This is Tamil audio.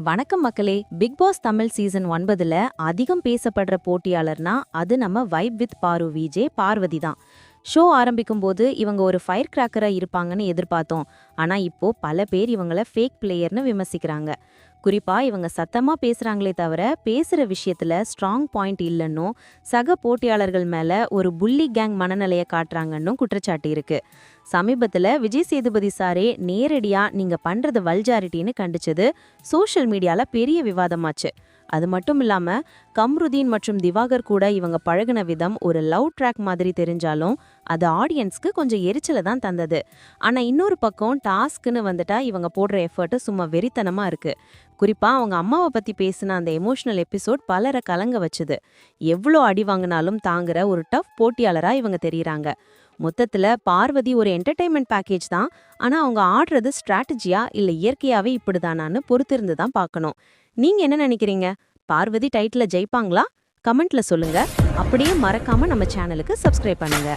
வணக்கம் மக்களே. பிக் பாஸ் தமிழ் சீசன் 9ல அதிகம் பேசப்படுற போட்டியாளர்னா அது நம்ம வைப் வித் பாரு விஜே பார்வதி தான். ஷோ ஆரம்பிக்கும் போது இவங்க ஒரு ஃபயர் கிராக்கரா இருப்பாங்கன்னு எதிர்பார்த்தோம். ஆனா இப்போ பல பேர் இவங்கள ஃபேக் பிளேயர்னு விமர்சிக்கிறாங்க. குறிப்பா இவங்க சத்தமா பேசுறாங்களே தவிர பேசுற விஷயத்துல ஸ்ட்ராங் பாயிண்ட் இல்லைன்னும், சக போட்டியாளர்கள் மேல ஒரு புள்ளி கேங் மனநிலையை காட்டுறாங்கன்னும் குற்றச்சாட்டு இருக்கு. சமீபத்துல விஜய் சேதுபதி சாரே நேரடியா நீங்க பண்றது வல்ஜாரிட்டின்னு கண்டிச்சது சோஷியல் மீடியால பெரிய விவாதமாச்சு. அது மட்டும் இல்லாம கம்ருதீன் மற்றும் திவாகர் கூட இவங்க பழகுன விதம் ஒரு லவ் ட்ராக் மாதிரி தெரிஞ்சாலும் அது ஆடியன்ஸ்க்கு கொஞ்சம் எரிச்சலை தான் தந்தது. ஆனா இன்னொரு பக்கம் டாஸ்க்னு வந்துட்டா இவங்க போடுற எஃபர்ட் சும்மா வெறித்தனமா இருக்கு. குறிப்பா அவங்க அம்மாவை பத்தி பேசின அந்த எமோஷனல் எபிசோட் பலரை கலங்க வச்சுது. எவ்வளோ அடி வாங்கினாலும் தாங்குற ஒரு டஃப் போட்டியாளரா இவங்க தெரியுறாங்க. மொத்தத்துல பார்வதி ஒரு என்டர்டைன்மெண்ட் பேக்கேஜ் தான். ஆனா அவங்க ஆடுறது ஸ்ட்ராட்டஜியா இல்ல இயற்கையாவே இப்படிதானான்னு பொறுத்திருந்து தான் பார்க்கணும். நீங்க என்ன நினைக்கிறீங்க? பார்வதி டைட்டில ஜெயிப்பாங்களா? கமெண்ட்ல சொல்லுங்க. அப்படியே மறக்காம நம்ம சேனலுக்கு சப்ஸ்கிரைப் பண்ணுங்க.